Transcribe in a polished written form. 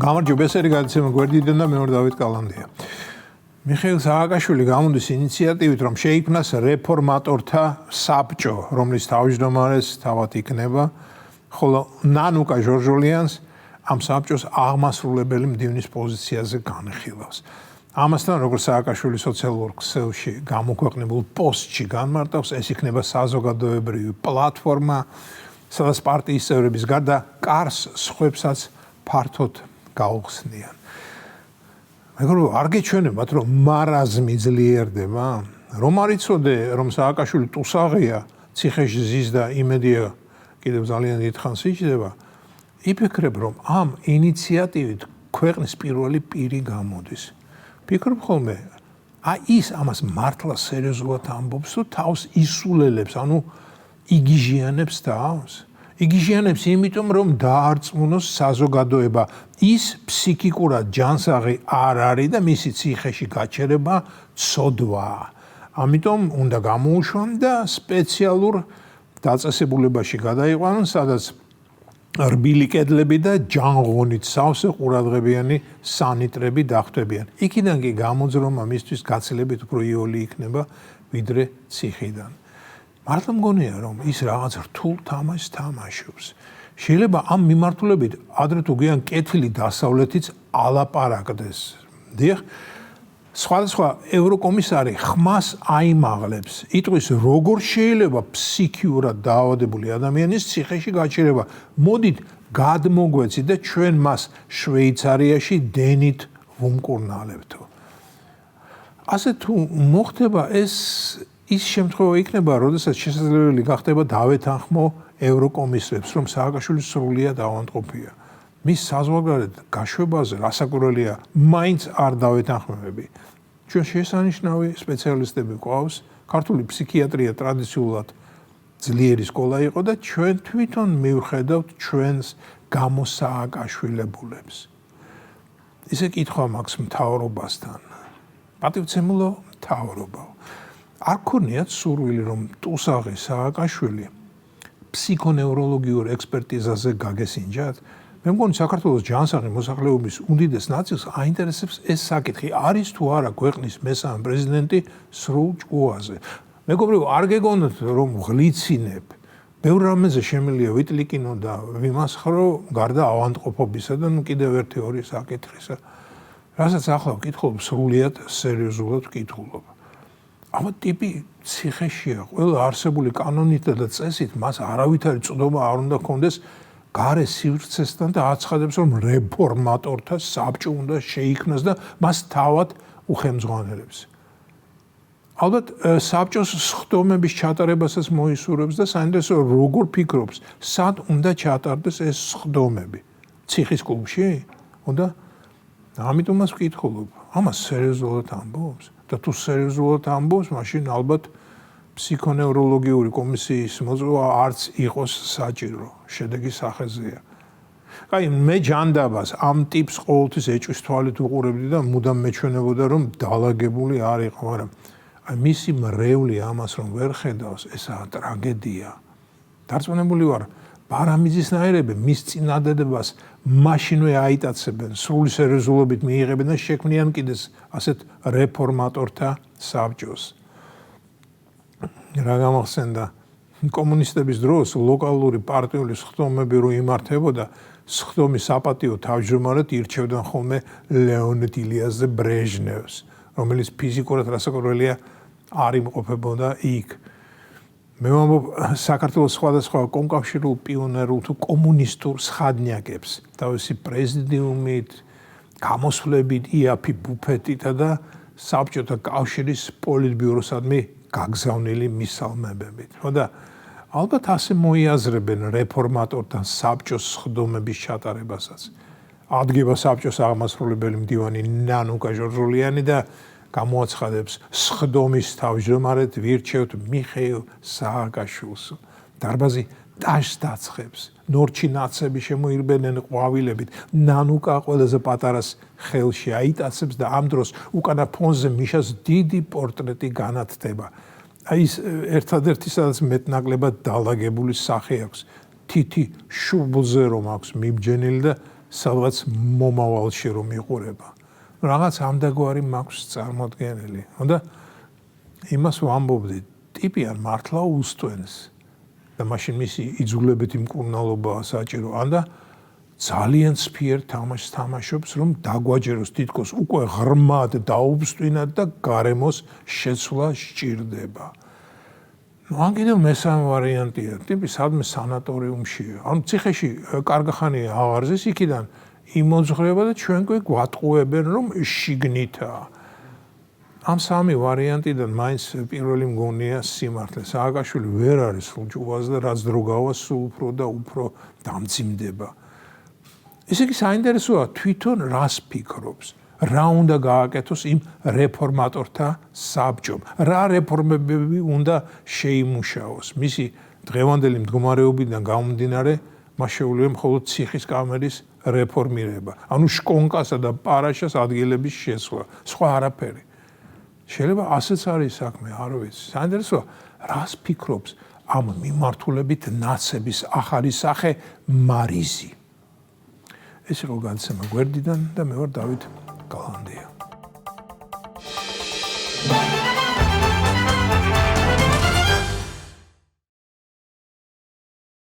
გამარჯობა, ეს არის გადაცემა გვერდიდან და მე ვარ დავით კალანდია. მიხეილ სააკაშვილი გამოდის ინიციატივით, რომ შეიქმნას რეფორმატორთა საბჭო, რომლის თავმჯდომარეს თავად იქნება, ხოლო ნანუკა ჟორჟოლიანს ამ საბჭოს აღმასრულებელი მდივნის პოზიციაზე განხილავს. ამასთან, როგორც სააკაშვილი სოციალურ ქსელში გამოქვეყნებულ პოსტში განმარტავს, ეს იქნება საზოგადოებრივი პლატფორმა, სადაც პარტიის წევრების გარდა კარს სხვებსაც ფართოდ გაუხსნიან. მეგობრებო, არ გეჩვენებათ, რომ მარაზმი ძლიერდება? რომ არ იცოდე, რომ სააკაშვილი ტუსაღია, ციხეში ზის და იმედია კიდევ ძალიან დიდხანს იჯდება, იფიქრებ, რომ ამ ინიციატივით ქვეყნის პირველი პირი გამოდის. ფიქრობ ხოლმე, ის ამას მართლა სერიოზულად ამბობს, თუ თავს ისულელებს, ანუ იგიჟიანებს თავს? იგიჟიანებს იმიტომ, რომ დაარწმუნოს საზოგადოება, ის ფსიქიკურად ჯანსაღი არ არის და მისი ციხეში გაჩერება ცოდვაა. ამიტომ უნდა გამოუშვან და სპეციალურ დაწესებულებაში გადაიყვანონ, სადაც რბილი კედლები და ჯანღონით სავსე ყურადღებიანი სანიტრები დახვდებიან. იქიდან კი გამოძრომა მისთვის გაცილებით უფრო იოლი იქნება, ვიდრე ციხიდან. მართლა მგონია, რომ ის რაღაც რთულ თამაშს თამაშობს. შეიძლება ამ მიმართულებით ადრე თუ გვიან კეთილი დასავლეთიც ალაპარაკდეს. დიახ, სხვადასხვა ევროკომისარი ხმას აიმაღლებს. იტყვის, როგორ შეიძლება ფსიქიურად დაავადებული ადამიანის ციხეში გაჩერება. მოდით გადმოგვეცით და ჩვენ მას შვეიცარიაში დენით ვუმკურნალებთო. ასე თუ მოხდება, ის შემთხვევა იქნება, როდესაც შესაძლებელი გახდება დავეთანხმო ევროკომისრებს, რომ სააკაშვილი სრულიად ავადმყოფია. მის საზღვარგარეთ გაშვებაზე რასაკვირველია, მაინც არ დავეთანხმები. ჩვენ შესანიშნავი სპეციალისტები გვყავს, ქართული ფსიქიატრია ტრადიციულად ძლიერი სკოლა იყო და ჩვენ თვითონ მივხედავთ ჩვენს გამოსააკაშვილებულებს. ისე კითხვა მაქვს მთავრობასთან. პატივცემულო მთავრობო, არ ქონიათ სურვილი, რომ ტუსაღი სააკაშვილი ფსიქონევროლოგიურ ექსპერტიზაზე გაგესინჯათ? მე მგონი საქართველოს ჯანსაღი მოსახლეობის უდიდეს ნაწილს აინტერესებს ეს საკითხი, არის თუ არა ქვეყნის მესამე პრეზიდენტი სრულ ჭკუაზე. მეგობრებო, არ გეგონოთ, რომ ვღლიცინებ. ბევრ რამეზე შემიძლია ვიტლიკინო და ვიმასხრო გარდა ავადმყოფობისა და კიდევ ერთი ორი საკითხისა. რასაც ახლა ვკითხულობ, სრულიად სერიოზულად ვკითხულობ. ამა ტიპი ციხეშია, ყველა არსებული კანონით და წესით მას არავითარი წვდომა არ უნდა ჰქონდეს გარე სივრცესთან და აცხადებს, რომ რეფორმატორთა საბჭო უნდა შეიქმნას და მას თავად უხელმძღვანელებს. ალბათ საბჭოს სხდომების ჩატარებასაც მოისურვებს და საინტერესოა, როგორ ფიქრობს, სად უნდა ჩატარდეს ეს სხდომები? ციხის კლუბში? უნდა? ამიტომაც ვკითხულობ, ამას სერიოზულად ამბობს? და თუ სერიოზულად ამბობს, მაშინ ალბათ ფსიქონევროლოგიური კომისიის მოწვევა არც იყოს საჭირო, შედეგი სახეზეა. კაი, მე ჯანდაბას ამ ტიპს ყოველთვის ეჭვის თვალით უყურებდი და მუდამ მეჩვენებოდა, რომ დალაგებული არ იყო, მაგრამ მისი მრევლი ამას რომ ვერ ხედავს, ესაა ტრაგედია. დარწმუნებული ვარ, პარამიზისნაირები მის წინადადებას მაშინვე აიტაცებენ, სრული სერიოზულობით მიიღებენ და შექმნიან კიდეს ასეთ რეფორმატორთა საბჭოს. რა გამახსენდა, კომუნისტების დროს ლოკალური პარტიული სხდომები რო იმართებოდა, სხდომის საპატიო თავმჯდომარედ ირჩევდნენ ხოლმე ლეონიდ ილიასზე ბრეჟნევს, რომელიც ფიზიკურად რასაკვირველია არ იმყოფებოდა იქ. მე ვამბობ, საქართველოს სხვადასხვა კომკავშირულ პიონერულ თუ კომუნისტურ სხადნიაკებს თავისი პრეზიდიუმით, გამოსვლებით, იაფი ბუფეტით და საბჭოთა კავშირის პოლიტბიუროსადმი გაგზავნილი მისალმებებით. და ალბათ ასე მოიაზრებენ რეფორმატორთა საბჭოს სხდომების ჩატარებასაც. ადგება საბჭოს აღმასრულებელი მდივანი ნანუკა ჟორჟოლიანი და გამოაცხადებს, სხდომის თავმჯდომარედ ვირჩევთ მიხეილ სააკაშვილს. დარბაზი ტაშს დაცხებს, ნორჩი ნაცები შემოირბენენ ყვავილებით, ნანუკა ყველაზე პატარას ხელში აიტაცებს და ამ დროს უკანა ფონზე მიშას დიდი პორტრეტი განათდება. ის ერთადერთი სადაც მეტნაკლებად დალაგებული სახე აქვს. თითი შუბლზე რომ აქვს მიბჯენილი და სადღაც მომავალში რომ იყურება. რაღაც ამდაგვარი მაქვს წარმოდგენილი. და იმას ვამბობდი, ტიპი არ მართლა უსტვენს და მაშინ მისი იძულებითი მკურნალობაა საჭირო. და ძალიან სფიერ თამაშს თამაშობს, რომ დაგვაჯეროს თითქოს უკვე ღრმად დაუბსტვინათ და გარემოს შეცვლა სჭირდება. ან კიდევ მესამე ვარიანტია, ტიპი სადმე სანატორიუმშია. ანუ ციხეში კარგახანია აღარზეს, იქიდან იმოძღვრება და ჩვენ კი გვატყუებენ, რომ შიგნითაა. ამ სამი ვარიანტიდან მაინც პირველი მგონია სიმართლე. სააკაშვილი ვერ არის სრულჭუბაზე და რაც დრო გავა, სულ უფრო და უფრო დამძიმდება. ესე იგი საინტერესოა თვითონ რას ფიქრობს, რა უნდა გააკეთოს იმ რეფორმატორთა საბჭომ, რა რეფორმებები უნდა შეიმუშაოს. მისი დღევანდელი მდგომარეობიდან გამომდინარე, მას შეუძლია მხოლოდ ციხის კამერის რეფორმირება, ანუ შკონკასა და პარაშას ადგილების შესვლა, სხვა არაფერი. შეიძლება ასეც არის საქმე, არ ვიცი. საინტერესოა, რას ფიქრობს ამ მიმართულებით ნაცების ახალი სახე მარიზი. ეს იყო გადაცემა გვერდიდან და მე ვარ დავით გალანდია.